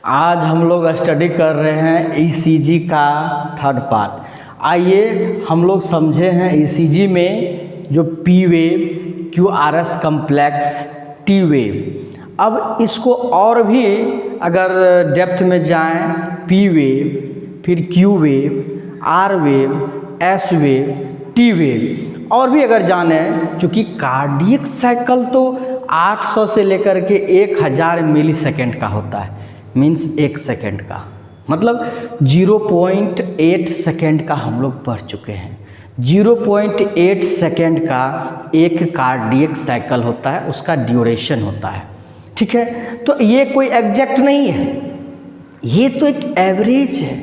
आज हम लोग स्टडी कर रहे हैं ईसीजी का थर्ड पार्ट। आइए हम लोग समझे हैं ईसीजी में जो P wave, QRS complex, T wave. अब इसको और भी अगर डेप्थ में जाएं, पी वेव, फिर Q wave, R wave, S wave, T wave, और भी अगर जाने, क्योंकि कार्डियक साइकिल तो 800 से लेकर के 1000 मिली सेकेंड का होता है, मीन्स 1 सेकेंड का, मतलब 0.8 सेकेंड का हम लोग पढ़ चुके हैं। 0.8 सेकेंड का एक कार्डियक साइकिल होता है, उसका ड्यूरेशन होता है। ठीक है, तो ये कोई एग्जैक्ट नहीं है, ये तो एक एवरेज है।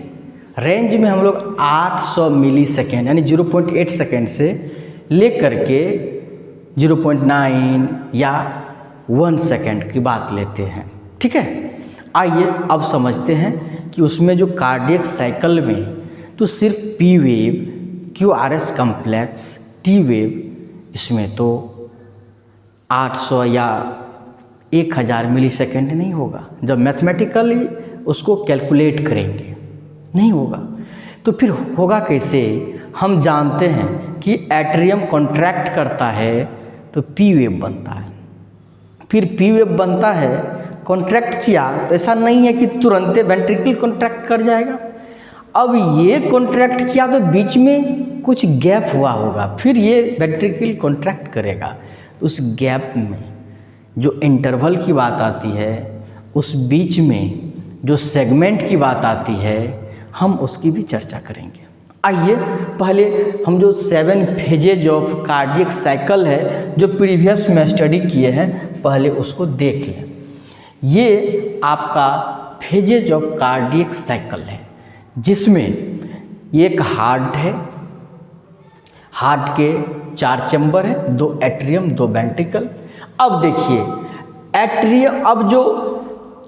रेंज में हम लोग 800 मिली सेकेंड यानी 0.8 सेकेंड से लेकर के 0.9 या 1 सेकेंड की बात लेते हैं। ठीक है, आइए अब समझते हैं कि उसमें जो कार्डियक साइकिल में तो सिर्फ P wave, QRS complex, T wave, इसमें तो 800 या 1000 मिली सेकेंड नहीं होगा। जब मैथमेटिकली उसको कैलकुलेट करेंगे नहीं होगा, तो फिर होगा कैसे? हम जानते हैं कि एट्रियम कॉन्ट्रैक्ट करता है तो पी वेव बनता है, फिर पी वेव बनता है, कॉन्ट्रैक्ट किया तो ऐसा नहीं है कि तुरंत वेंट्रिकल कॉन्ट्रैक्ट कर जाएगा। अब ये कॉन्ट्रैक्ट किया तो बीच में कुछ गैप हुआ होगा, फिर ये वेंट्रिकल कॉन्ट्रैक्ट करेगा। उस गैप में जो इंटरवल की बात आती है, उस बीच में जो सेगमेंट की बात आती है, हम उसकी भी चर्चा करेंगे। आइए पहले हम जो 7 फेजेज ऑफ कार्डियक साइकिल है जो प्रीवियस में स्टडी किए हैं, पहले उसको देख लें। ये आपका फेजेज ऑफ कार्डियक साइकिल है, जिसमें एक हार्ट है, हार्ट के 4 चैम्बर है, 2 एट्रियम, 2 वेंट्रिकल। अब देखिए एट्रियम, अब जो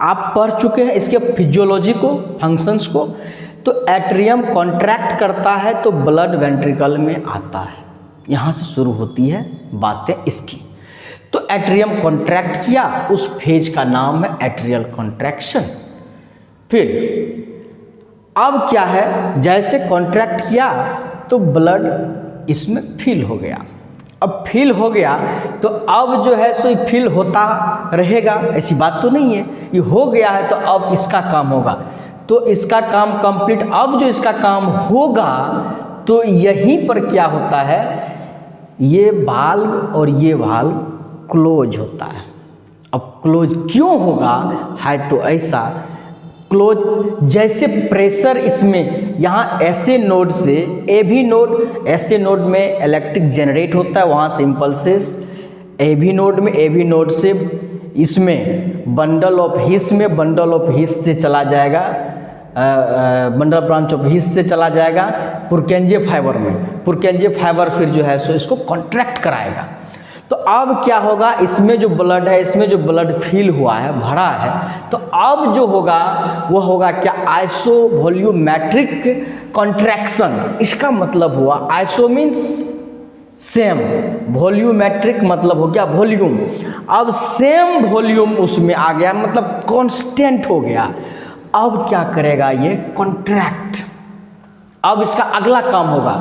आप पढ़ चुके हैं इसके फिजियोलॉजी को, फंक्शंस को, तो एट्रियम कॉन्ट्रैक्ट करता है तो ब्लड वेंट्रिकल में आता है। यहाँ से शुरू होती है बातें इसकी। तो एट्रियम कॉन्ट्रैक्ट किया, उस फेज का नाम है एट्रियल कॉन्ट्रैक्शन। फिर अब क्या है, जैसे कॉन्ट्रैक्ट किया तो ब्लड इसमें फिल हो गया। अब फिल हो गया तो अब जो है सो फिल होता रहेगा, ऐसी बात तो नहीं है। ये हो गया है तो अब इसका काम होगा, तो इसका काम कंप्लीट। अब जो इसका काम होगा तो यहीं पर क्या होता है, ये वाल्व और ये वाल्व क्लोज होता है। अब क्लोज क्यों होगा है, तो ऐसा क्लोज, जैसे प्रेशर इसमें यहाँ ऐसे नोड से ए भी नोड, ऐसे नोड में इलेक्ट्रिक जनरेट होता है, वहाँ से इम्पल्सेस ए भी नोड में, ए भी नोड से इसमें बंडल ऑफ हिस में, बंडल ऑफ हिस से चला जाएगा, बंडल ब्रांच ऑफ हिस से चला जाएगा पुरकेंजे फाइबर में। पुरकेंजे फाइबर फिर जो है सो इसको कॉन्ट्रैक्ट कराएगा। तो अब क्या होगा, इसमें जो ब्लड है, इसमें जो ब्लड फिल हुआ है, भरा है, तो अब जो होगा वो होगा क्या, आइसो वॉल्यूमेट्रिक कॉन्ट्रैक्शन। इसका मतलब हुआ, आइसो मीन्स सेम, वॉल्यूमेट्रिक मतलब हो गया वॉल्यूम। अब सेम वॉल्यूम उसमें आ गया, मतलब कांस्टेंट हो गया। अब क्या करेगा ये, कॉन्ट्रैक्ट। अब इसका अगला काम होगा,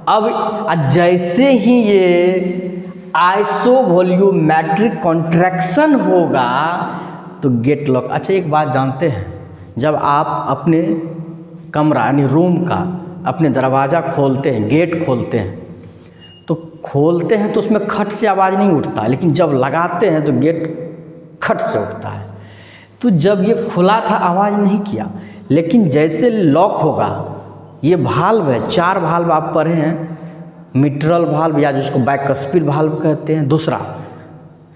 अब जैसे ही ये आइसो वॉल्यूमेट्रिक कॉन्ट्रैक्शन होगा तो गेट लॉक। अच्छा एक बात जानते हैं, जब आप अपने कमरा यानी रूम का अपने दरवाज़ा खोलते हैं, गेट खोलते हैं, तो खोलते हैं तो उसमें खट से आवाज़ नहीं उठता, लेकिन जब लगाते हैं तो गेट खट से उठता है। तो जब ये खुला था आवाज़ नहीं किया, लेकिन जैसे लॉक होगा, ये वाल्व है, 4 वाल्व आप पढ़े हैं, मिट्रल वाल्व या जिसको बाइकस्पिड वाल्व कहते हैं, दूसरा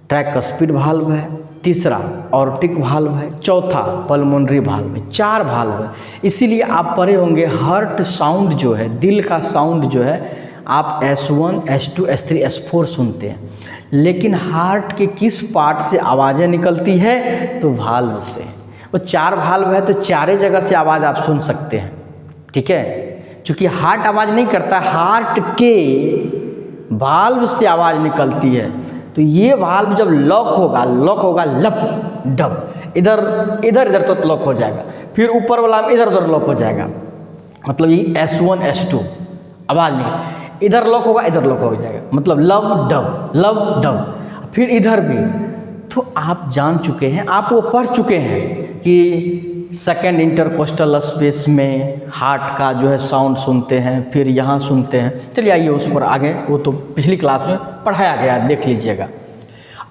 ट्राइकस्पिड वाल्व है, तीसरा ऑर्टिक वाल्व है, चौथा पल्मोनरी वाल्व है, 4 वाल्व है। इसीलिए आप पढ़े होंगे हार्ट साउंड जो है, दिल का साउंड जो है, आप S1, S2, S3, S4 सुनते हैं, लेकिन हार्ट के किस पार्ट से आवाज़ें निकलती है, तो वाल्व से। वो 4 वाल्व है तो 4 जगह से आवाज़ आप सुन सकते हैं। ठीक है, क्योंकि हार्ट आवाज़ नहीं करता, हार्ट के वाल्व से आवाज़ निकलती है। तो ये वाल्व जब लॉक होगा लब डब, इधर इधर तो लॉक हो जाएगा, फिर ऊपर वाला इधर उधर लॉक हो जाएगा, मतलब ये S1 S2 आवाज़ नहीं, इधर लॉक होगा इधर लॉक हो जाएगा, मतलब लब डब। फिर इधर भी तो आप जान चुके हैं, आप वो पढ़ चुके हैं कि सेकेंड इंटरकोस्टल स्पेस में हार्ट का जो है साउंड सुनते हैं, फिर यहाँ सुनते हैं। चलिए आइए उस पर आगे, वो तो पिछली क्लास में पढ़ाया गया, देख लीजिएगा।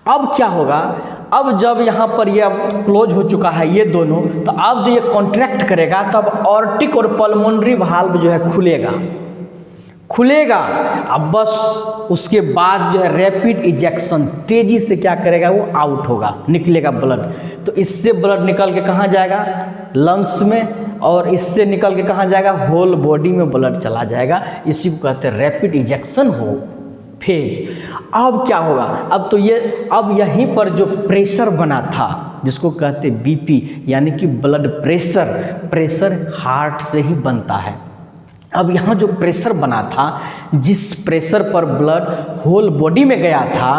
अब क्या होगा, अब जब यहाँ पर ये अब क्लोज हो चुका है ये दोनों, तो अब जो ये कॉन्ट्रैक्ट करेगा तब ऑर्टिक और पल्मोनरी वाल्व जो है खुलेगा। अब बस उसके बाद जो है रैपिड इजेक्शन, तेजी से क्या करेगा, वो आउट होगा, निकलेगा ब्लड। तो इससे ब्लड निकल के कहाँ जाएगा, लंग्स में, और इससे निकल के कहाँ जाएगा, होल बॉडी में ब्लड चला जाएगा। इसी को कहते हैं रैपिड इजेक्शन हो फेज। अब क्या होगा, अब यहीं पर जो प्रेशर बना था, जिसको कहते BP यानी कि ब्लड प्रेशर हार्ट से ही बनता है। अब यहाँ जो प्रेशर बना था, जिस प्रेशर पर ब्लड होल बॉडी में गया था,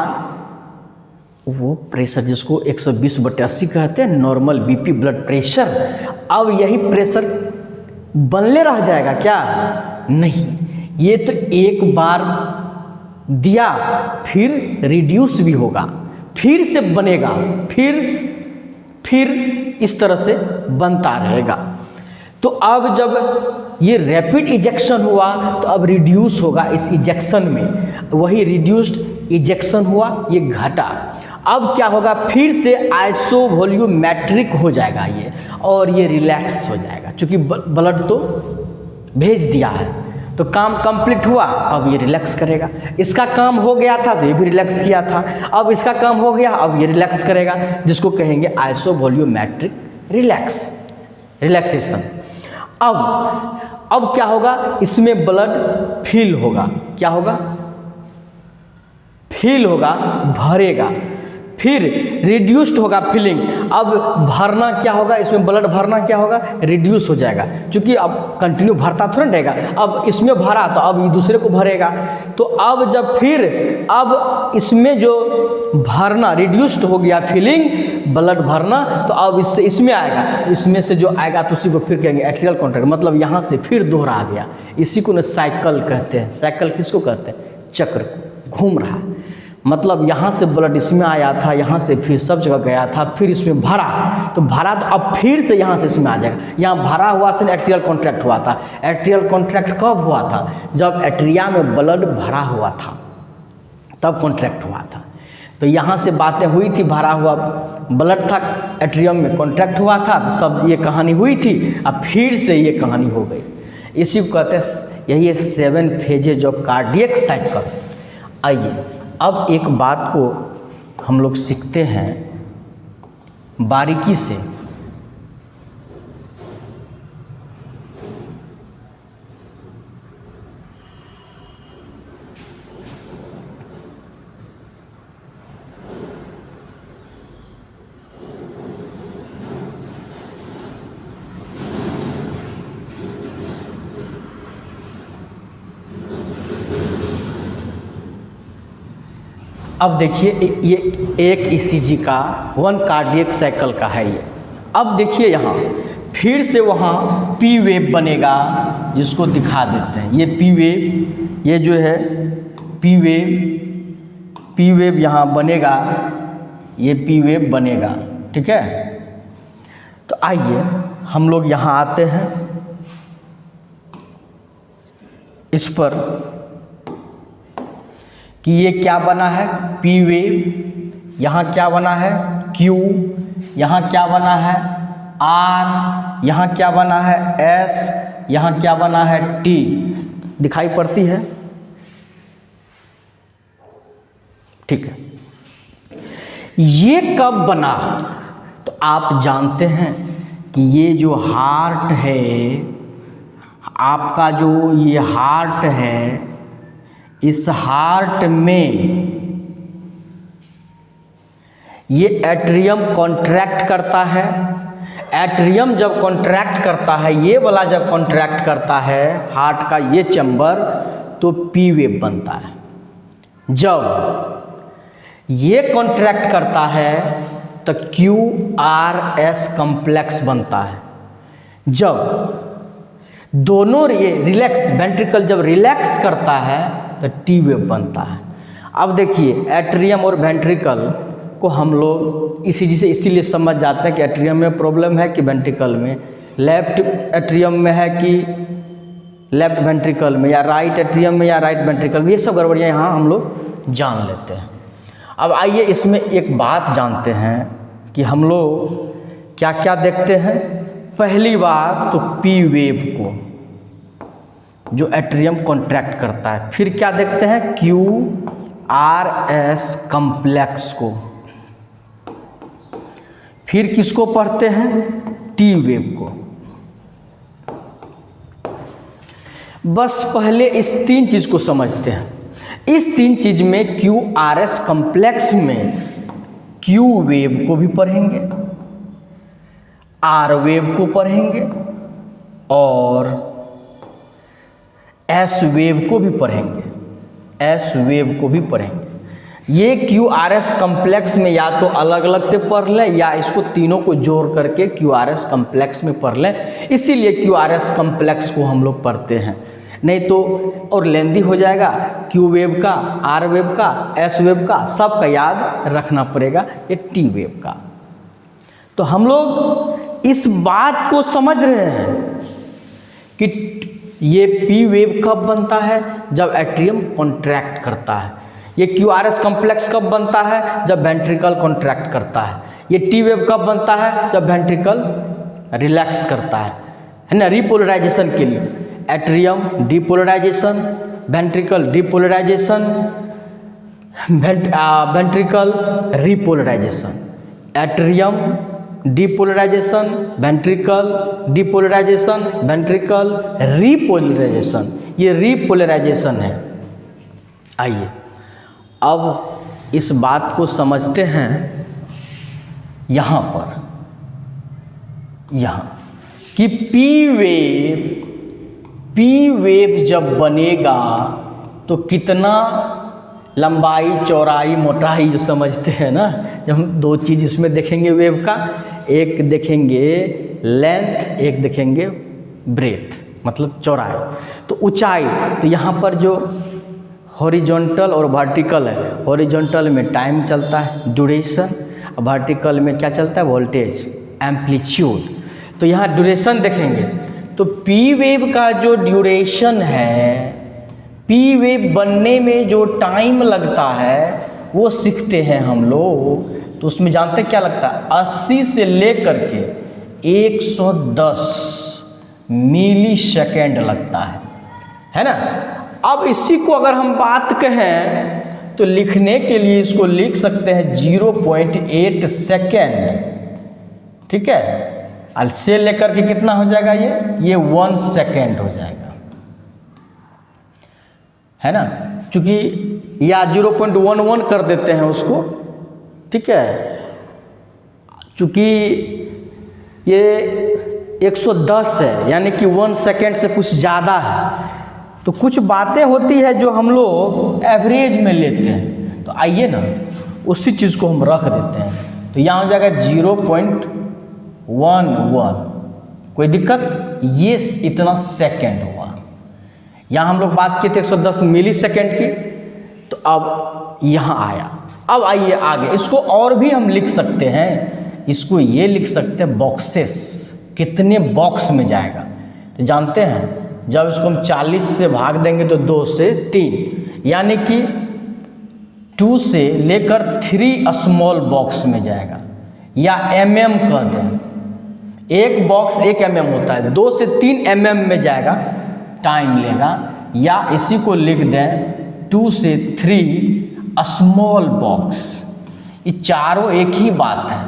वो प्रेशर जिसको 120/80 कहते हैं, नॉर्मल BP ब्लड प्रेशर, अब यही प्रेशर बनले रह जाएगा क्या, नहीं, ये तो एक बार दिया फिर रिड्यूस भी होगा, फिर से बनेगा, फिर इस तरह से बनता रहेगा। तो अब जब ये रैपिड इजेक्शन हुआ तो अब रिड्यूस होगा इस इजेक्शन में, वही रिड्यूस्ड इजेक्शन हुआ, ये घटा। अब क्या होगा, फिर से आइसोवॉल्यूमेट्रिक हो जाएगा ये, और ये रिलैक्स हो जाएगा, क्योंकि ब्लड तो भेज दिया है, तो काम कंप्लीट हुआ, अब ये रिलैक्स करेगा। इसका काम हो गया था तो ये भी रिलैक्स किया था, अब इसका काम हो गया, अब ये रिलैक्स करेगा, जिसको कहेंगे आइसोवॉल्यूमेट्रिक रिलैक्सेशन। अब क्या होगा, इसमें ब्लड फिल होगा, क्या होगा, फिल होगा, भरेगा, फिर रिड्यूस्ड होगा फिलिंग। अब भरना क्या होगा, इसमें ब्लड भरना क्या होगा, रिड्यूस हो जाएगा, क्योंकि अब कंटिन्यू भरता थोड़ा रहेगा, अब इसमें भरा तो अब ये दूसरे को भरेगा। तो अब जब फिर अब इसमें जो भरना रिड्यूस्ड हो गया, फिलिंग ब्लड भरना, तो अब इससे इसमें आएगा, तो इसमें से जो आएगा तो उसी को फिर कहेंगे एट्रियल कॉन्ट्रैक्ट, मतलब यहाँ से फिर दोहरा आ गया। इसी को ना साइकिल कहते हैं। साइकिल किसको कहते हैं, चक्र को, घूम रहा, मतलब यहाँ से ब्लड इसमें आया था, यहाँ से फिर सब जगह गया था, फिर इसमें भरा, तो अब फिर से यहाँ से इसमें आ जाएगा। यहाँ भरा हुआ से एट्रियल कॉन्ट्रैक्ट हुआ था। एट्रियल कॉन्ट्रैक्ट कब हुआ था, जब एट्रिया में ब्लड भरा हुआ था, तब कॉन्ट्रैक्ट हुआ था। तो यहाँ से बातें हुई थी, भरा हुआ ब्लड था, एट्रियम में कॉन्ट्रैक्ट हुआ था, तो सब ये कहानी हुई थी, अब फिर से ये कहानी हो गई। इसी को कहते हैं, यही है 7 फेजेज ऑफ कार्डियक साइकिल। आइए अब एक बात को हम लोग सीखते हैं बारीकी से। अब देखिए ये एक ECG का 1 कार्डियक साइकिल का है ये। अब देखिए यहाँ फिर से वहाँ P वेव बनेगा, जिसको दिखा देते हैं। ये P वेव, ये जो है P वेव यहाँ बनेगा, ये P वेव बनेगा, ठीक है। तो आइए हम लोग यहाँ आते हैं, इस पर कि ये क्या बना है, P वेव, यहाँ क्या बना है Q, यहाँ क्या बना है R, यहाँ क्या बना है S, यहाँ क्या बना है T, दिखाई पड़ती है, ठीक है। ये कब बना, तो आप जानते हैं कि ये जो हार्ट है आपका, जो ये हार्ट है, इस हार्ट में ये एट्रियम कॉन्ट्रैक्ट करता है। एट्रियम जब कॉन्ट्रैक्ट करता है, ये वाला जब कॉन्ट्रैक्ट करता है हार्ट का ये चैम्बर, तो P वेव बनता है। जब ये कॉन्ट्रैक्ट करता है तो क्यू आर एस कम्प्लेक्स बनता है। जब दोनों ये रिलैक्स, वेंट्रिकल जब रिलैक्स करता है तो टी वेव बनता है। अब देखिए एट्रियम और वेंट्रिकल को हम लोग ईसीजी से इसीलिए समझ जाते हैं कि एट्रियम में प्रॉब्लम है कि वेंट्रिकल में, लेफ्ट एट्रियम में है कि लेफ्ट वेंट्रिकल में, या राइट एट्रियम में या राइट वेंट्रिकल में, ये सब गड़बड़ियाँ यहाँ हम लोग जान लेते हैं। अब आइए इसमें एक बात जानते हैं कि हम लोग क्या क्या देखते हैं। पहली बात तो पी वेव को जो एट्रियम कॉन्ट्रैक्ट करता है, फिर क्या देखते हैं क्यू आर एस कम्प्लेक्स को, फिर किसको पढ़ते हैं टी वेव को। बस पहले इस तीन चीज़ को समझते हैं। इस तीन चीज़ में क्यू आर एस कम्प्लेक्स में क्यू वेव को भी पढ़ेंगे, आर वेव को पढ़ेंगे और एस वेव को भी पढ़ेंगे, एस वेव को भी पढ़ेंगे। ये क्यू आर एस कम्प्लेक्स में या तो अलग अलग से पढ़ लें या इसको तीनों को जोड़ करके क्यू आर एस कम्प्लेक्स में पढ़ लें, इसीलिए क्यू आर एस कम्प्लेक्स को हम लोग पढ़ते हैं। नहीं तो और लेंदी हो जाएगा, क्यू वेव का, आर वेव का, एस वेव का, सब का याद रखना पड़ेगा, ये टी वेव का। तो हम लोग इस बात को समझ रहे हैं कि ये पी वेव कब बनता है, जब एट्रियम कॉन्ट्रैक्ट करता है। ये क्यू आर एस कम्प्लेक्स कब बनता है, जब वेंट्रिकल कॉन्ट्रैक्ट करता है। ये टी वेव कब बनता है, जब वेंट्रिकल रिलैक्स करता है ना, रिपोलराइजेशन के लिए। Atrium depolarisation, ventricle depolarisation, ventricle repolarisation. Atrium depolarisation, ventricle depolarisation, ventricle repolarisation, ये रिपोलराइजेशन है। आइए अब इस बात को समझते हैं यहाँ पर, यहाँ कि पी वेव जब बनेगा तो कितना लंबाई, चौड़ाई, मोटाई जो समझते हैं ना, जब हम दो चीज़ इसमें देखेंगे वेव का, एक देखेंगे लेंथ, एक देखेंगे ब्रेथ, मतलब चौड़ाई। तो ऊंचाई, तो यहाँ पर जो हॉरिजॉन्टल और वर्टिकल है, हॉरिजॉन्टल में टाइम चलता है ड्यूरेशन, और वर्टिकल में क्या चलता है वोल्टेज, एम्पलीट्यूड। तो यहाँ ड्यूरेशन देखेंगे तो पी वेव का जो ड्यूरेशन है, पी वेव बनने में जो टाइम लगता है वो सीखते हैं हम लोग। तो उसमें जानते क्या लगता है, 80 से लेकर के 110 मिली सेकेंड लगता है ना। अब इसी को अगर हम बात कहें तो लिखने के लिए इसको लिख सकते हैं 0.8 सेकेंड, ठीक है। और से लेकर के कितना हो जाएगा ये 1 सेकेंड हो जाएगा, है ना, क्योंकि या 0.11 कर देते हैं उसको, ठीक है। चूँकि ये 110 है यानी कि 1 सेकेंड से कुछ ज़्यादा है, तो कुछ बातें होती है जो हम लोग एवरेज में लेते हैं। तो आइए ना उसी चीज़ को हम रख देते हैं, तो यहाँ हो जाएगा 0.11। कोई दिक्कत, ये इतना सेकेंड हुआ। यहाँ हम लोग बात किए थे 110 मिली सेकेंड की, तो अब यहाँ आया। अब आइए आगे, इसको और भी हम लिख सकते हैं, इसको ये लिख सकते हैं बॉक्सेस, कितने बॉक्स में जाएगा। तो जानते हैं जब इसको हम 40 से भाग देंगे तो 2 से 3, यानी कि 2 से लेकर 3 स्मॉल बॉक्स में जाएगा, या mm कह दें, एक बॉक्स 1 mm होता है, 2 से 3 mm में जाएगा, टाइम लेगा। या इसी को लिख दें 2 से 3 स्मॉल बॉक्स। ये चारों एक ही बात है,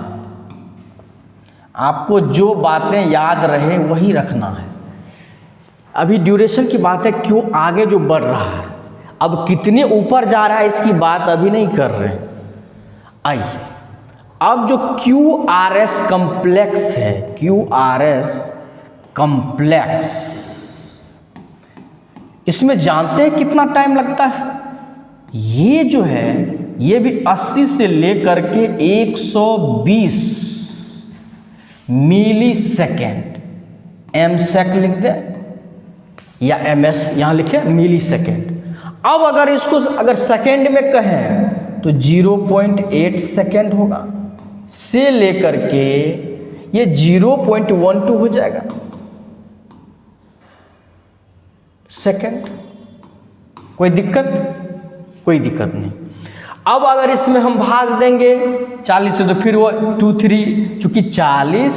आपको जो बातें याद रहे वही रखना है। अभी ड्यूरेशन की बात है, क्यों आगे जो बढ़ रहा है, अब कितने ऊपर जा रहा है इसकी बात अभी नहीं कर रहे हैं। आइए अब जो क्यू आर एस कम्प्लेक्स है, क्यू आर एस कम्प्लेक्स, इसमें जानते हैं कितना टाइम लगता है। ये जो है ये भी 80 से लेकर के 120 मिली सेकेंड, एम सेक लिख दे या एम एस यहाँ लिखे मिली सेकेंड। अब अगर इसको अगर सेकेंड में कहें तो 0.8 सेकेंड होगा, से लेकर के ये 0.12 हो जाएगा सेकेंड। कोई दिक्कत? कोई दिक्कत नहीं। अब अगर इसमें हम भाग देंगे 40 से तो फिर वो 2-3, चूंकि 40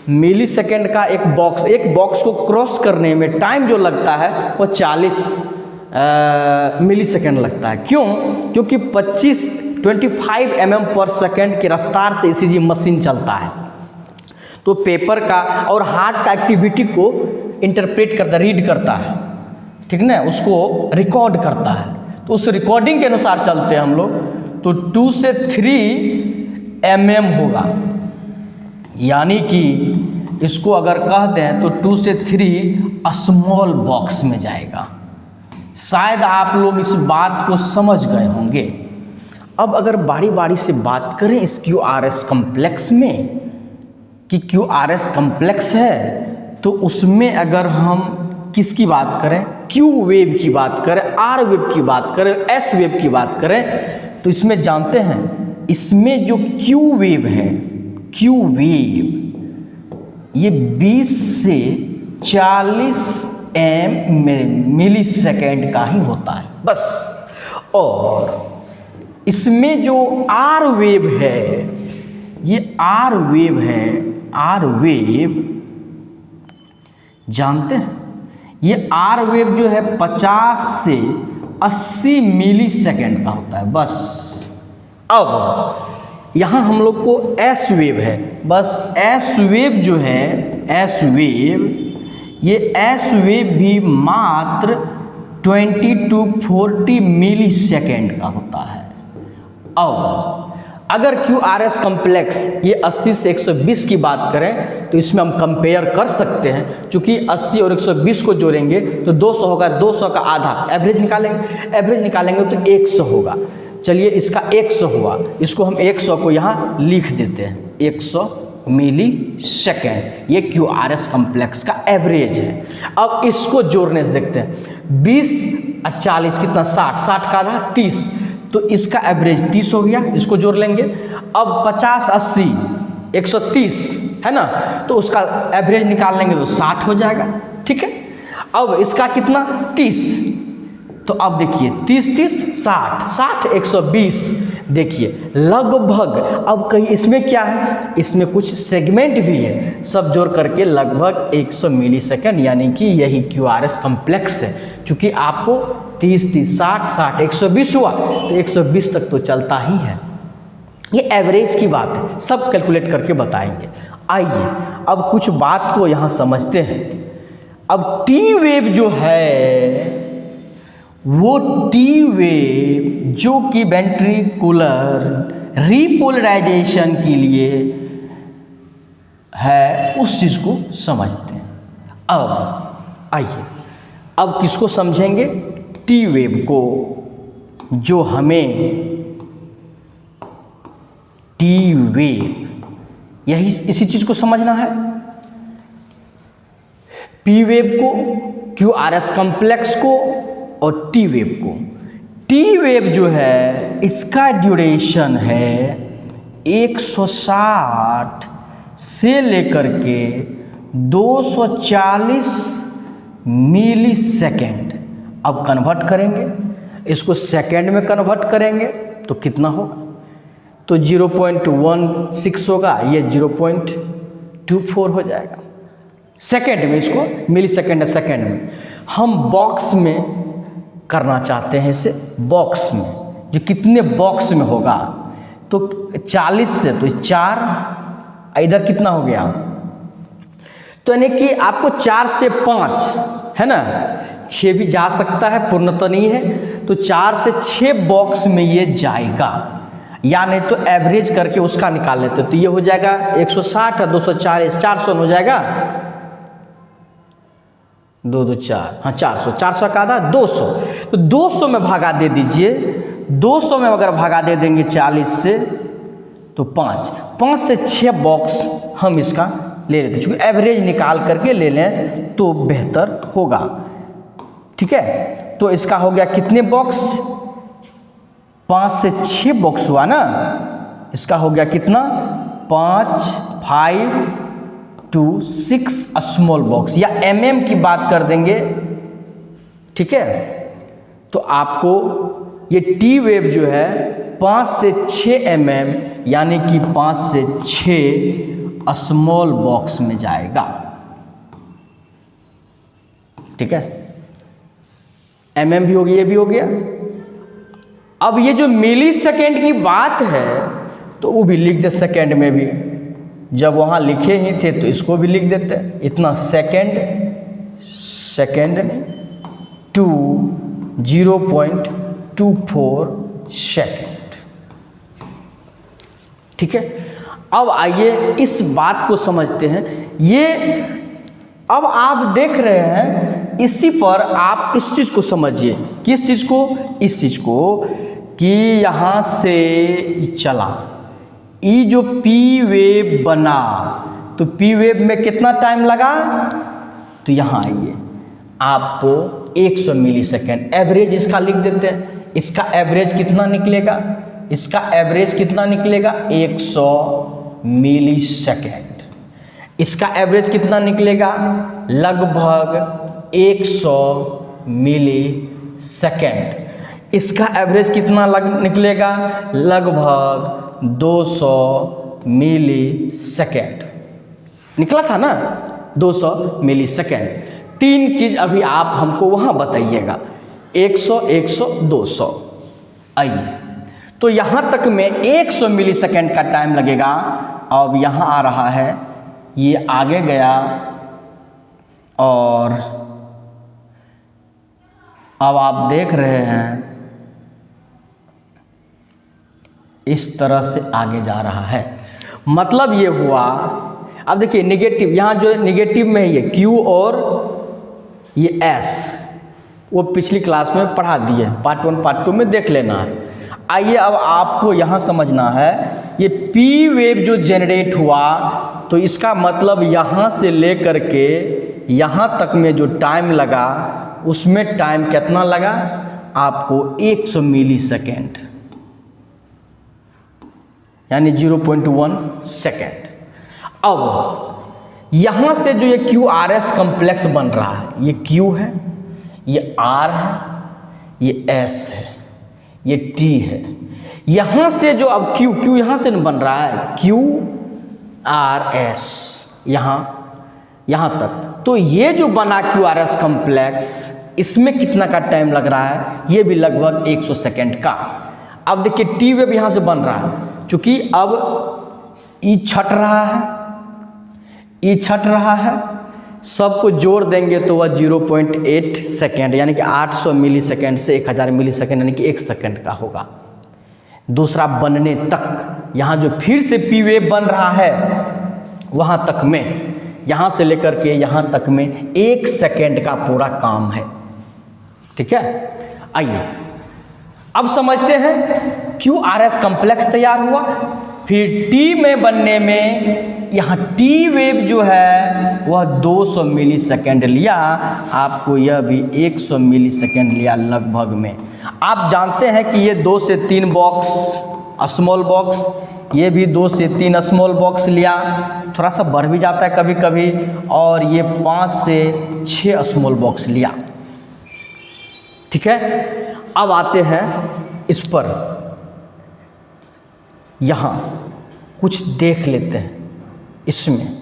मिली सेकेंड का एक बॉक्स को क्रॉस करने में टाइम जो लगता है वो 40 मिली सेकेंड लगता है। क्यों? क्योंकि 25 mm पर सेकेंड की रफ्तार से ECG मशीन चलता है, तो पेपर का और हार्ट का एक्टिविटी को इंटरप्रेट करता, रीड करता है, ठीक ना, उसको रिकॉर्ड करता है। तो उस रिकॉर्डिंग के अनुसार चलते हैं हम लोग, तो 2 से 3 mm होगा, यानी कि इसको अगर कहते हैं तो 2 से 3 स्मॉल बॉक्स में जाएगा। शायद आप लोग इस बात को समझ गए होंगे। अब अगर बारी बारी से बात करें इस QRS कम्प्लेक्स में कि QRS कम्प्लेक्स है, तो उसमें अगर हम किसकी बात करें, Q वेव की बात करें, R वेव की बात करें, S वेव की बात करें, तो इसमें जानते हैं इसमें जो Q वेव है, Q वेव ये 20 से 40 मिली सेकेंड का ही होता है बस। और इसमें जो R वेव है, ये R वेव है, R वेव जानते हैं, ये R वेव जो है 50 से 80 मिली सेकेंड का होता है बस। अब यहाँ हम लोग को S वेव है, बस S वेव जो है, S वेव, ये S वेव भी मात्र 20 to 40 मिली सेकेंड का होता है। अब अगर QRS कम्प्लेक्स ये 80 से 120 की बात करें तो इसमें हम कंपेयर कर सकते हैं, क्योंकि 80 और 120 को जोड़ेंगे तो 200 होगा, 200 का आधा एवरेज निकालेंगे तो 100 होगा। चलिए इसका 100 हुआ, इसको हम 100 को यहाँ लिख देते हैं, 100 मिली सेकेंड, ये QRS कम्प्लेक्स का एवरेज है। अब इसको जोड़ने से देखते हैं, 20 और 40 कितना, 60 का आधा 30, तो इसका एवरेज 30 हो गया, इसको जोड़ लेंगे। अब 50 80 130 है ना, तो उसका एवरेज निकाल लेंगे तो 60 हो जाएगा, ठीक है। अब इसका कितना 30, तो अब देखिए 30 60 120, देखिए लगभग, अब कहीं इसमें क्या है, इसमें कुछ सेगमेंट भी है, सब जोड़ करके लगभग 100 मिली सेकेंड, यानी कि यही QRS कम्प्लेक्स है। क्योंकि आपको 30 60 120 हुआ तो 120 तक तो चलता ही है, ये एवरेज की बात है, सब कैलकुलेट करके बताएंगे। आइए अब कुछ बात को यहाँ समझते हैं। अब T वेव जो है, वो T वेव जो कि वेंट्रिकुलर रिपोलराइजेशन के लिए है, उस चीज़ को समझते हैं। अब आइए, अब किसको समझेंगे, T वेव को, जो हमें T वेव, यही इसी चीज़ को समझना है। P वेव को, QRS कम्प्लेक्स को और T वेव को। T वेव जो है इसका ड्यूरेशन है 160 से लेकर के 240 मिली सेकेंड। अब कन्वर्ट करेंगे, इसको सेकेंड में कन्वर्ट करेंगे तो कितना होगा, तो 0.16 होगा, ये 0.24 हो जाएगा सेकेंड में। इसको मिली सेकेंड है, सेकेंड में। हम बॉक्स में करना चाहते हैं इसे, बॉक्स में, जो कितने बॉक्स में होगा, तो 40 से तो 4, इधर कितना हो गया, तो यानी कि आपको 4 से 5 है ना, 6 भी जा सकता है, पूर्ण तो नहीं है, तो 4 से 6 बॉक्स में ये जाएगा, या नहीं तो एवरेज करके उसका निकाल लेते, तो ये हो जाएगा 160 और 240 400 हो जाएगा, 2 2 4, हाँ 400 का आधा 200, तो 200 में भागा दे दीजिए 200 में अगर भगा दे देंगे 40 से तो 5 से 6 बॉक्स हम इसका ले लेते हैं, क्योंकि एवरेज निकाल करके ले लें तो बेहतर होगा। ठीक है, तो इसका हो गया कितने बॉक्स, 5 से 6 बॉक्स हुआ ना, इसका हो गया कितना 5 to 6 स्मॉल बॉक्स, या mm की बात कर देंगे। ठीक है, तो आपको ये टी वेव जो है 5 से 6 mm यानी कि 5 से 6 स्मॉल बॉक्स में जाएगा। ठीक है, mm भी हो गया, ये भी हो गया। अब ये जो मिली सेकेंड की बात है तो वो भी लिख दे सेकेंड में भी, जब वहाँ लिखे ही थे तो इसको भी लिख देते, इतना सेकेंड ने 0.24 सेकेंड। ठीक है, अब आइए इस बात को समझते हैं। ये अब आप देख रहे हैं, इसी पर आप इस चीज़ को समझिए। किस चीज़ को? इस चीज़ को कि यहाँ से चला, ये जो पी वेव बना, तो पी वेव में कितना टाइम लगा, तो यहाँ आइए आपको 100 मिली सेकेंड एवरेज इसका लिख देते हैं। इसका एवरेज कितना निकलेगा, इसका एवरेज कितना निकलेगा 100 मिली सेकेंड। इसका एवरेज कितना निकलेगा, लगभग 100 मिली सेकेंड। इसका एवरेज कितना निकलेगा, लगभग 200 मिली सेकेंड। निकला था ना 200 मिली सेकेंड। 3 चीज़ अभी आप हमको वहाँ बताइएगा, 100, 100, 200। आइए, तो यहाँ तक में 100 मिली सेकेंड का टाइम लगेगा। अब यहाँ आ रहा है, ये आगे गया और अब आप देख रहे हैं इस तरह से आगे जा रहा है। मतलब ये हुआ, अब देखिए निगेटिव, यहाँ जो निगेटिव में है ये Q और ये S, वो पिछली क्लास में पढ़ा दिए, पार्ट 1 पार्ट 2 में देख लेना है। आइए अब आपको यहाँ समझना है, ये P वेव जो जनरेट हुआ तो इसका मतलब यहाँ से लेकर के यहाँ तक में जो टाइम लगा उसमें टाइम कितना लगा आपको 100 मिली सेकेंड, यानी 0.1 सेकेंड। अब यहाँ से जो ये QRS कॉम्प्लेक्स बन रहा है, ये Q है, ये R है, ये S है, ये T है। यहाँ से जो अब Q यहाँ से बन रहा है QRS, यहाँ तक। तो ये जो बना QRS कॉम्प्लेक्स, इसमें कितना का टाइम लग रहा है, ये भी लगभग 100 सेकेंड का। अब देखिए T वेव यहाँ से बन रहा है, क्योंकि अब ई छट रहा है, सबको जोड़ देंगे तो वह 0.8 सेकेंड यानी कि 800 मिली सेकेंड से 1000 मिली सेकेंड यानी कि 1 सेकेंड का होगा। दूसरा बनने तक, यहाँ जो फिर से पी वेव बन रहा है वहाँ तक में, यहाँ से लेकर के यहाँ तक में 1 सेकेंड का पूरा काम है। ठीक है, आइए अब समझते हैं। QRS कॉम्प्लेक्स तैयार हुआ, फिर T में बनने में यहाँ T वेव जो है वह 200 मिली सेकेंड लिया, आपको यह भी 100 मिली सेकेंड लिया लगभग में। आप जानते हैं कि ये 2 से 3 बॉक्स स्मॉल बॉक्स, ये भी 2 से 3 स्मॉल बॉक्स लिया, थोड़ा सा बढ़ भी जाता है कभी कभी, और ये 5 से 6 स्मॉल बॉक्स लिया। ठीक है, अब आते हैं इस पर, यहाँ कुछ देख लेते हैं इसमें।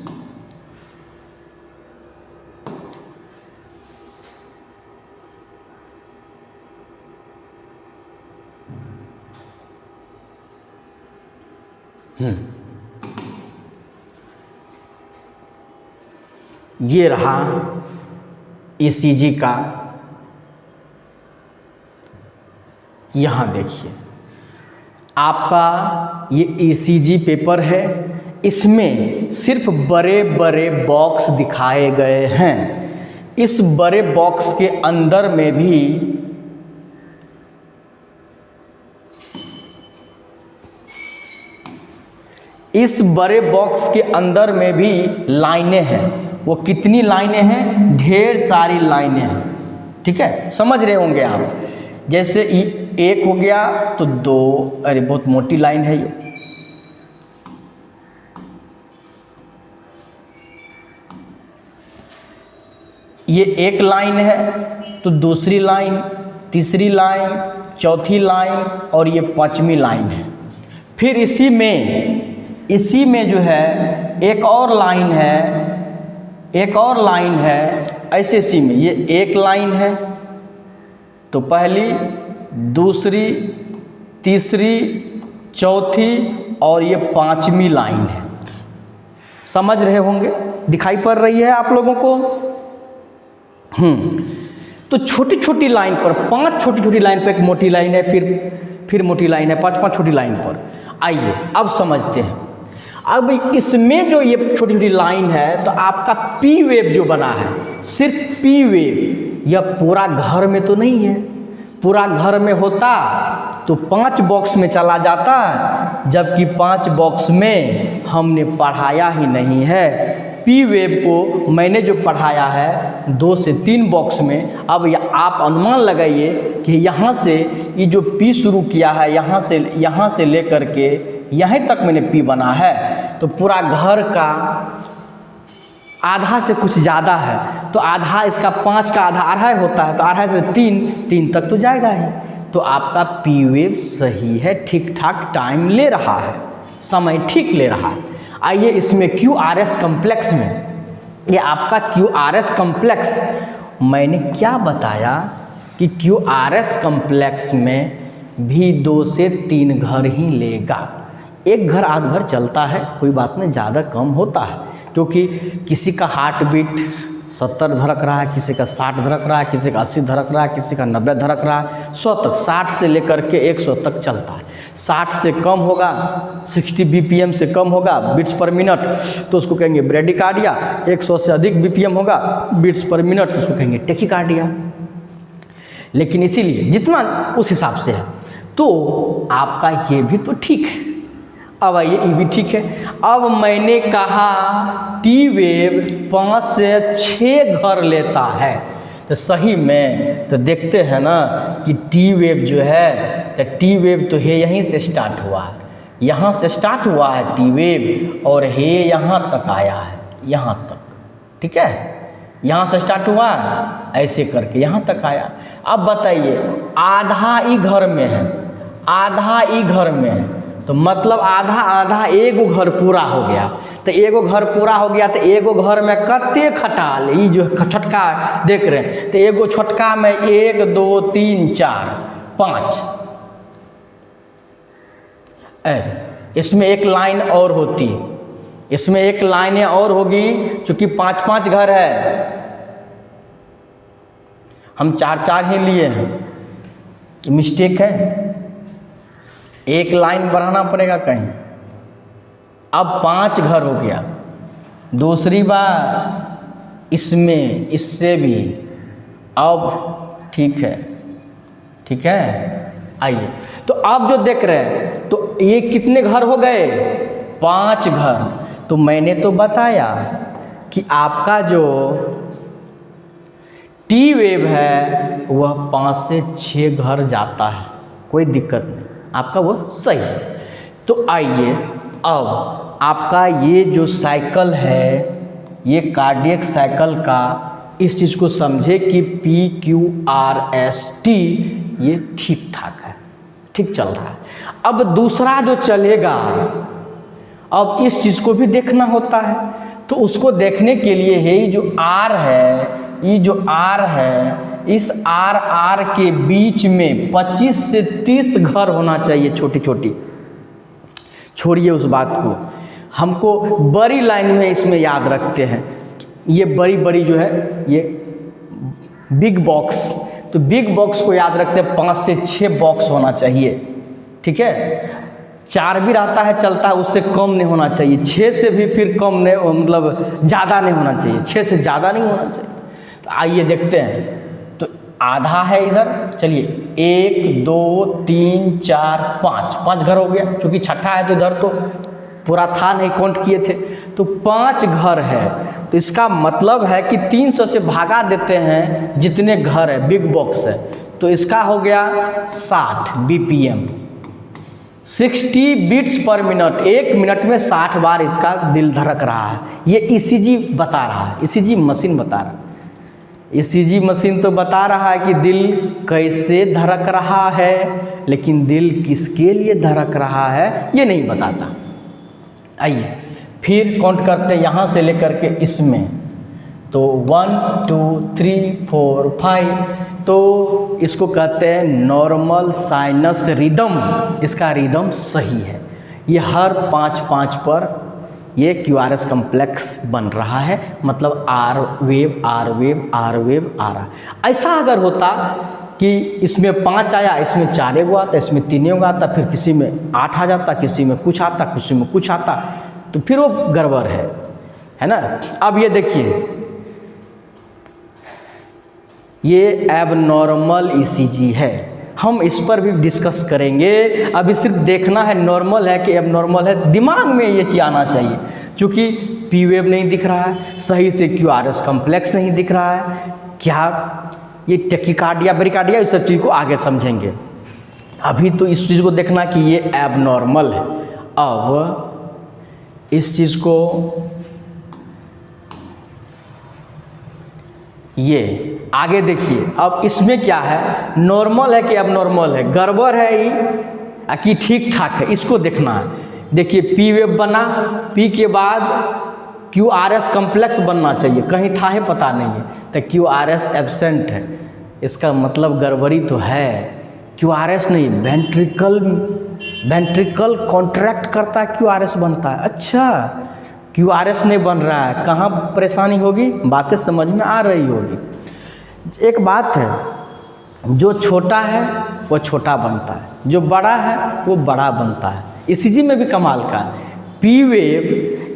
ये रहा ECG का, यहाँ देखिए आपका ये ECG पेपर है, इसमें सिर्फ बड़े बड़े बॉक्स दिखाए गए हैं। इस बड़े बॉक्स के अंदर में भी इस बड़े बॉक्स के अंदर में भी लाइनें हैं। वो कितनी लाइनें हैं? ढेर सारी लाइनें हैं। ठीक है, समझ रहे होंगे आप। जैसे एक हो गया तो दो, अरे बहुत मोटी लाइन है ये एक लाइन है, तो दूसरी लाइन, तीसरी लाइन, चौथी लाइन और ये पांचवी लाइन है। फिर इसी में जो है एक और लाइन है, ऐसे इसी में ये एक लाइन है, तो पहली, दूसरी, तीसरी, चौथी और ये पांचवी लाइन है। समझ रहे होंगे, दिखाई पड़ रही है आप लोगों को? तो छोटी छोटी लाइन पर, 5 छोटी छोटी लाइन पर एक मोटी लाइन है, फिर मोटी लाइन है, 5 छोटी लाइन पर। आइए अब समझते हैं। अब इसमें जो ये छोटी छोटी लाइन है, तो आपका पी वेव जो बना है, सिर्फ पी वेव, यह पूरा घर में तो नहीं है। पूरा घर में होता तो 5 बॉक्स में चला जाता, जबकि 5 बॉक्स में हमने पढ़ाया ही नहीं है। पी वेव को मैंने जो पढ़ाया है 2 से 3 बॉक्स में। अब आप अनुमान लगाइए कि यहाँ से ये जो पी शुरू किया है, यहाँ से लेकर के यहाँ तक मैंने पी बना है, तो पूरा घर का आधा से कुछ ज़्यादा है, तो आधा इसका 5 का आधा अढ़ाई होता है, तो अढ़ाई से 3 तक तो जाएगा ही। तो आपका पी वेव सही है, ठीक ठाक टाइम ले रहा है, समय ठीक ले रहा है। आइए इसमें क्यू आर एस कम्प्लेक्स में, ये आपका क्यू आर एस कम्प्लेक्स, मैंने क्या बताया कि क्यू आर एस कम्प्लेक्स में भी 2 से 3 घर ही लेगा। एक घर आध घर चलता है, कोई बात नहीं, ज़्यादा कम होता है, क्योंकि किसी का हार्ट बीट 70 धड़क रहा है, किसी का 60 धड़क रहा है, किसी का 80 धड़क रहा है, किसी का 90 धड़क रहा है, 100 तक, 60 से लेकर के 100 तक चलता है। 60 से कम होगा, 60 बीपीएम से कम होगा, बीट्स पर मिनट, तो उसको कहेंगे ब्रेडिकार्डिया। 100 से अधिक बीपीएम होगा, बीट्स पर मिनट, उसको कहेंगे टेकिकार्डिया। लेकिन इसीलिए जितना उस हिसाब से है, तो आपका ये भी तो ठीक है। अब आइए ये भी ठीक है। अब मैंने कहा टी वेव 5 से 6 घर लेता है, तो सही में तो देखते हैं ना कि टी वेव जो है, तो टी वेव तो है यहीं से स्टार्ट हुआ है, यहाँ से स्टार्ट हुआ है टी वेव, और है यहाँ तक आया है, यहाँ तक। ठीक है, यहाँ से स्टार्ट हुआ ऐसे करके यहाँ तक आया। अब बताइए, आधा ही घर में है, आधा ही घर में है, तो मतलब आधा एगो घर पूरा हो गया। तो एगो घर पूरा हो गया, तो एगो घर में कते खटाल, ये जो छोटका देख रहे हैं, तो एगो छोटका में 1 2 3 4 5, अरे इसमें एक लाइन और होती, इसमें एक लाइनें और होगी, क्योंकि 5 घर है, हम 4 ही लिए हैं, मिस्टेक है, एक लाइन बढ़ाना पड़ेगा कहीं। अब 5 घर हो गया। दूसरी बात, इसमें इससे भी, अब ठीक है, ठीक है। आइए, तो आप जो देख रहे हैं, तो ये कितने घर हो गए? 5 घर। तो मैंने तो बताया कि आपका जो टी वेव है वह 5 से 6 घर जाता है, कोई दिक्कत नहीं, आपका वो सही है। तो आइए अब आपका ये जो साइकिल है, ये कार्डियक साइकिल का, इस चीज़ को समझे कि P Q R S T ये ठीक ठाक है, ठीक चल रहा है। अब दूसरा जो चलेगा, अब इस चीज़ को भी देखना होता है, तो उसको देखने के लिए है ये जो आर है, ये जो आर है, इस आर के बीच में 25 से 30 घर होना चाहिए, छोटी छोटी। छोड़िए उस बात को, हमको बड़ी लाइन में इसमें याद रखते हैं। ये बड़ी जो है ये बिग बॉक्स, तो बिग बॉक्स को याद रखते हैं, 5 से 6 बॉक्स होना चाहिए। ठीक है, 4 भी रहता है चलता है, उससे कम नहीं होना चाहिए, 6 से भी फिर कम नहीं, मतलब ज़्यादा नहीं होना चाहिए, 6 से ज़्यादा नहीं होना चाहिए। तो आइए देखते हैं, तो आधा है इधर, चलिए 1 2 3 4 5 घर हो गया, क्योंकि छठा है तो इधर तो पूरा था नहीं, काउंट किए थे, तो 5 घर है। तो इसका मतलब है कि 300 से भागा देते हैं जितने घर है, बिग बॉक्स है, तो इसका हो गया 60 BPM, 60 beats per minute. 1 minute में 60 बार इसका दिल धड़क रहा है। ये ECG बता रहा है, ECG मशीन बता रहा है। ECG मशीन तो बता रहा है कि दिल कैसे धड़क रहा है, लेकिन दिल किसके लिए धड़क रहा है ये नहीं बताता। आइए फिर काउंट करते हैं यहाँ से लेकर के इसमें, तो 1 2 3 4 5, तो इसको कहते हैं नॉर्मल साइनस रिदम। इसका रिदम सही है, ये हर 5-5 पर ये QRS कम्प्लेक्स बन रहा है, मतलब R wave R wave R wave आ रहा है। ऐसा अगर होता कि इसमें 5 आया, इसमें 4 एगो आता, इसमें 3 एगो आता, फिर किसी में 8 आ जाता, किसी में कुछ आता, किसी में कुछ आता, तो फिर वो गड़बड़ है ना। अब ये देखिए, ये एबनॉर्मल ECG है, हम इस पर भी डिस्कस करेंगे। अभी सिर्फ देखना है नॉर्मल है कि एबनॉर्मल है, दिमाग में ये क्या आना चाहिए, क्योंकि P वेव नहीं दिख रहा है सही से, QRS कम्प्लेक्स नहीं दिख रहा है, क्या ये टेकिकार्डिया ब्रेकार्डिया, इस सब चीज़ को आगे समझेंगे। अभी तो इस चीज़ को देखना कि ये एबनॉर्मल है। अब इस चीज़ को ये आगे देखिए, अब इसमें क्या है, नॉर्मल है कि एबनॉर्मल है, गड़बड़ है ये कि ठीक ठाक है, इसको देखना है। देखिए P वेव बना, P के बाद QRS कम्प्लेक्स बनना चाहिए, कहीं था है पता नहीं है, तो QRS एब्सेंट है, इसका मतलब गड़बड़ी तो है। QRS नहीं, वेंट्रिकल कॉन्ट्रैक्ट करता है, QRS बनता है। अच्छा, QRS नहीं बन रहा है, कहाँ परेशानी होगी, बातें समझ में आ रही होगी। एक बात है, जो छोटा है वो छोटा बनता है, जो बड़ा है वो बड़ा बनता है। ECG में भी कमाल का है, P वेव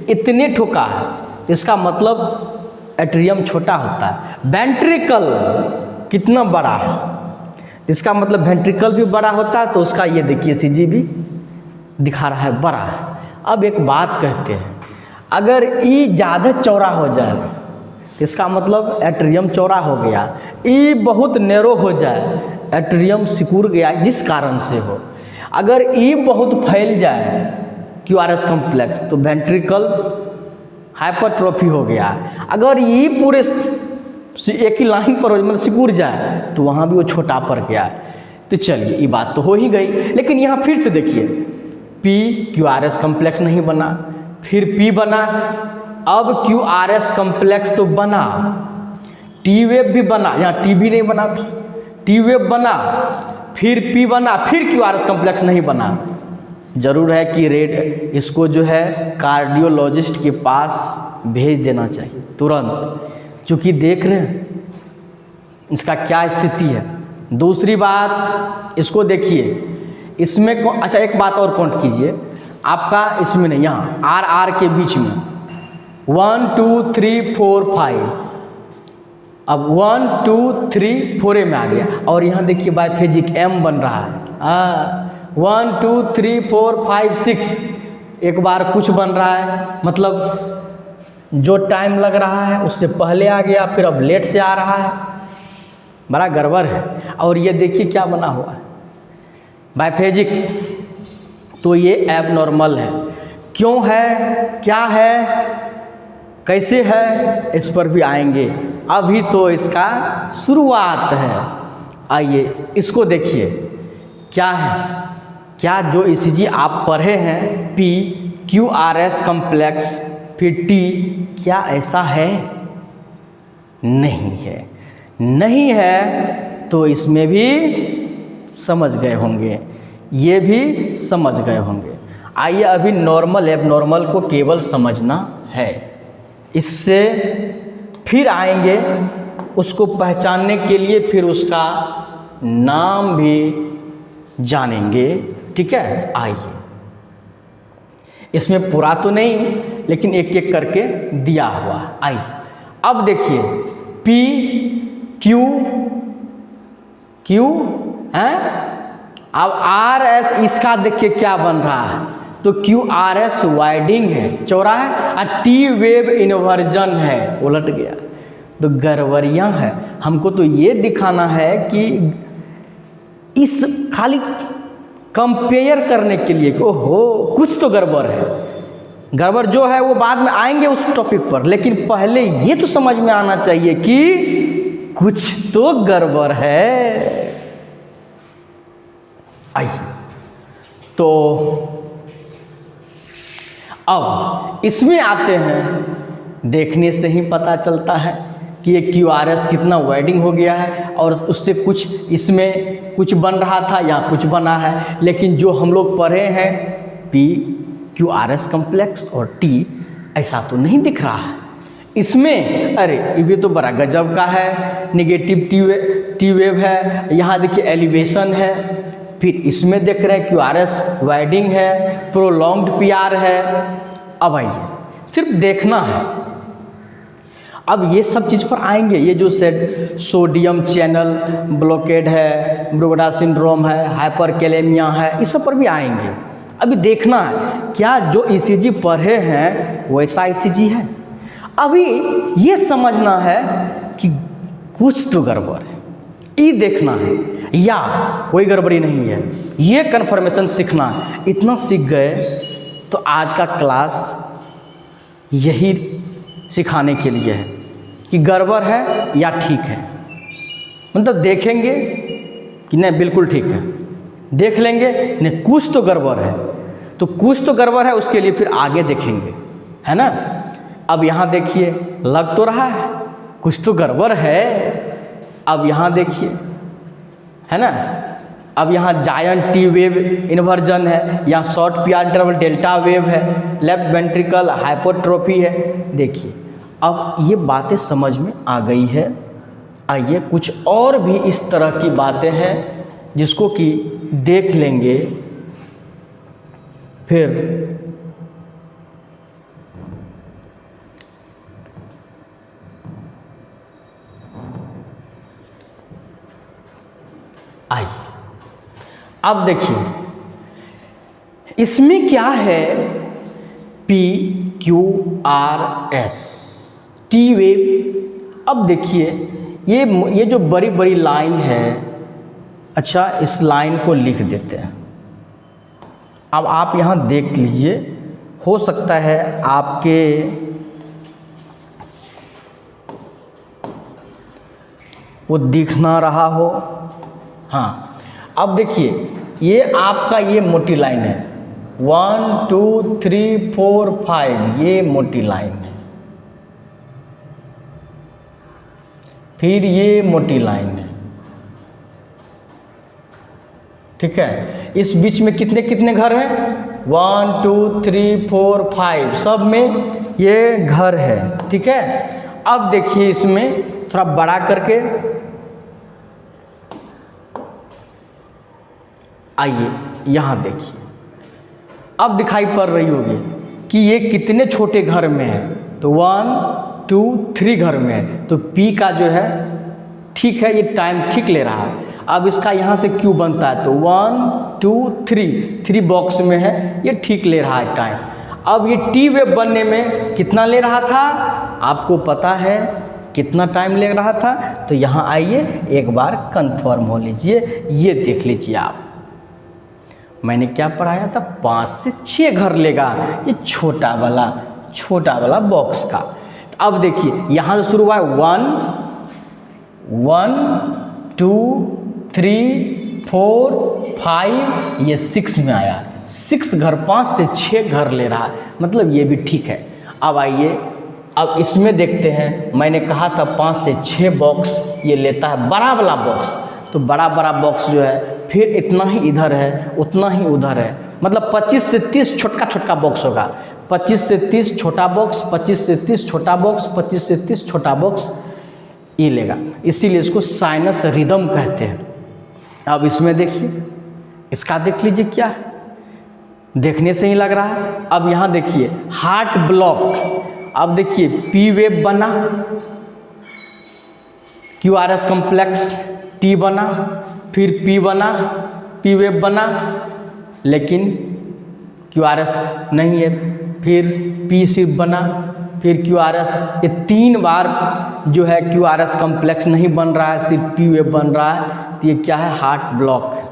इतने ठोका है तो इसका मतलब एट्रियम छोटा होता है, वेंट्रिकल कितना बड़ा है, इसका मतलब वेंट्रिकल भी बड़ा होता है, तो उसका ये देखिए ECG भी दिखा रहा है बड़ा है। अब एक बात कहते हैं, अगर E ज़्यादा चौड़ा हो जाए तो इसका मतलब एट्रियम चौड़ा हो गया, E बहुत नैरो हो जाए एट्रियम सिकुड़ गया, जिस कारण से हो। अगर E बहुत फैल जाए QRS कम्प्लेक्स तो वेंट्रिकल हाइपरट्रोफी हो गया। अगर E पूरे एक ही लाइन पर मतलब सिकुड़ जाए तो वहाँ भी वो छोटा पड़ गया। तो चलिए ये बात तो हो ही गई, लेकिन यहाँ फिर से देखिए, P QRS कम्प्लेक्स नहीं बना, फिर P बना, अब QRS कम्प्लेक्स तो बना, T वेव भी बना, यहाँ T भी नहीं बना था, T वेव बना, फिर P बना, फिर QRS कम्प्लेक्स नहीं बना। ज़रूर है कि रेड इसको जो है कार्डियोलॉजिस्ट के पास भेज देना चाहिए तुरंत, क्योंकि देख रहे हैं इसका क्या स्थिति है। दूसरी बात, इसको देखिए, इसमें अच्छा एक बात और काउंट कीजिए, आपका इसमें नहीं, यहाँ R के बीच में 1 2 3 4 5, अब 1 2 3 4 में आ गया, और यहाँ देखिए बाइफेजिक M बन रहा है, 1 2 3 4 5 6, एक बार कुछ बन रहा है, मतलब जो टाइम लग रहा है उससे पहले आ गया, फिर अब लेट से आ रहा है, बड़ा गड़बड़ है। और ये देखिए क्या बना हुआ है, बाइफेजिक, तो ये एबनॉर्मल है। क्यों है, क्या है, कैसे है, इस पर भी आएंगे, अभी तो इसका शुरुआत है। आइए इसको देखिए क्या है, क्या जो ECG आप पढ़े हैं P QRS कम्प्लेक्स फिर T, क्या ऐसा है? नहीं है, नहीं है तो इसमें भी समझ गए होंगे, ये भी समझ गए होंगे। आइए अभी नॉर्मल एबनॉर्मल को केवल समझना है, इससे फिर आएंगे उसको पहचानने के लिए, फिर उसका नाम भी जानेंगे, ठीक है। आइए, इसमें पूरा तो नहीं लेकिन एक एक करके दिया हुआ। आइए अब देखिए, P Q है, अब R S, इसका देखिए क्या बन रहा है, तो क्यू आर एस वाइडिंग है, चौड़ा है, और टी वेव इन्वर्जन है, उलट गया, तो गड़बड़ियाँ है। हमको तो ये दिखाना है कि इस खाली कंपेयर करने के लिए कि ओहो कुछ तो गड़बड़ है। गड़बड़ जो है वो बाद में आएंगे उस टॉपिक पर, लेकिन पहले ये तो समझ में आना चाहिए कि कुछ तो गड़बड़ है। आइए, तो अब इसमें आते हैं, देखने से ही पता चलता है कि ये क्यू आर एस कितना वाइडिंग हो गया है, और उससे कुछ इसमें कुछ बन रहा था या कुछ बना है। लेकिन जो हम लोग पढ़े हैं P Q R S complex और टी, ऐसा तो नहीं दिख रहा है इसमें। अरे ये तो बड़ा गजब का है, निगेटिव टी वेव है, यहाँ देखिए एलिवेशन है, फिर इसमें देख रहे हैं क्यू आर एस वाइडिंग है, प्रोलॉन्ग्ड पी आर है। अब आइए सिर्फ देखना है, अब ये सब चीज़ पर आएंगे। ये जो सेट सोडियम चैनल ब्लॉकेड है, ब्रोगडा सिंड्रोम है, हाइपरकैलेमिया है, इस सब पर भी आएंगे। अभी देखना है क्या जो ईसीजी पढ़े हैं वैसा ईसीजी है। अभी ये समझना है कि कुछ तो गड़बड़ है, ये देखना है, या कोई गड़बड़ी नहीं है, ये कन्फर्मेशन सीखना है। इतना सीख गए तो आज का क्लास यही सिखाने के लिए है कि गड़बड़ है या ठीक है। मतलब देखेंगे कि नहीं बिल्कुल ठीक है, देख लेंगे नहीं कुछ तो गड़बड़ है, तो कुछ तो गड़बड़ है, उसके लिए फिर आगे देखेंगे, है ना। अब यहाँ देखिए लग तो रहा है कुछ तो गड़बड़ है। अब यहाँ देखिए, है ना, अब यहाँ जायंट टी वेव इन्वर्जन है, यहाँ short P R interval delta wave है, लेफ्ट वेंट्रिकल हाइपोट्रोफी है। देखिए अब ये बातें समझ में आ गई है। आइए कुछ और भी इस तरह की बातें हैं जिसको कि देख लेंगे फिर। आइए अब देखिए इसमें क्या है, P Q R S T wave. अब देखिए ये जो बड़ी बड़ी लाइन है, अच्छा इस लाइन को लिख देते हैं। अब आप यहाँ देख लीजिए, हो सकता है आपके वो दिख ना रहा हो। हाँ अब देखिए ये आपका ये मोटी लाइन है, 1 2 3 4 5, ये मोटी लाइन है। फिर ये मोटी लाइन है, ठीक है। इस बीच में कितने कितने घर हैं, 1 2 3 4 5, सब में ये घर है, ठीक है। अब देखिए इसमें थोड़ा बड़ा करके, आइए यहाँ देखिए, अब दिखाई पड़ रही होगी कि ये कितने छोटे घर में है, तो 1 2 3 घर में है, तो P का जो है ठीक है, ये टाइम ठीक ले रहा है। अब इसका यहाँ से Q बनता है, तो 1 2 3 बॉक्स में है, ये ठीक ले रहा है टाइम। अब ये टी वेव बनने में कितना ले रहा था, आपको पता है कितना टाइम ले रहा था, तो यहाँ आइए एक बार कंफर्म हो लीजिए। ये देख लीजिए आप, मैंने क्या पढ़ाया था, 5 से 6 घर लेगा ये छोटा वाला बॉक्स का। अब देखिए यहाँ से शुरू हुआ है 1 2 3 4 5, ये 6 में आया, 6 घर 5 से 6 घर ले रहा है, मतलब ये भी ठीक है। अब आइए अब इसमें देखते हैं, मैंने कहा था 5 से 6 बॉक्स ये लेता है, बड़ा वाला बॉक्स, तो बड़ा बॉक्स जो है फिर इतना ही इधर है उतना ही उधर है, मतलब 25 से 30 छोटा बॉक्स होगा, 25 से 30 छोटा बॉक्स, 25 से 30 छोटा बॉक्स, 25 से 30 छोटा बॉक्स ये लेगा, इसीलिए इसको साइनस रिदम कहते हैं। अब इसमें देखिए, इसका देख लीजिए क्या है, देखने से ही लग रहा है। अब यहाँ देखिए हार्ट ब्लॉक, अब देखिए पी वेव बना, Q R S complex T बना, फिर पी बना, पी वेव बना, लेकिन QRS नहीं है, फिर P सिर्फ बना, फिर QRS, ये 3 बार जो है QRS कॉम्प्लेक्स नहीं बन रहा है, सिर्फ P वेव बन रहा है, तो ये क्या है, हार्ट ब्लॉक है।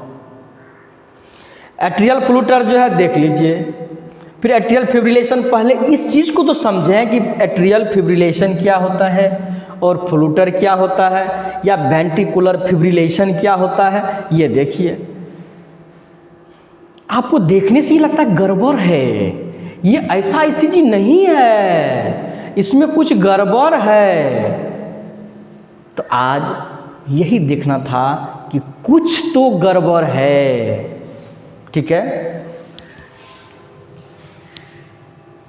एट्रियल फ्लूटर जो है देख लीजिए। फिर एट्रियल फिब्रिलेशन, पहले इस चीज़ को तो समझें कि एट्रियल फिब्रिलेशन क्या होता है और फ्लूटर क्या होता है, या वेंट्रिकुलर फिब्रिलेशन क्या होता है। ये देखिए, आपको देखने से ही लगता है गड़बड़ है, ये ऐसा ECG नहीं है, इसमें कुछ गड़बड़ है। तो आज यही देखना था कि कुछ तो गड़बड़ है, ठीक है।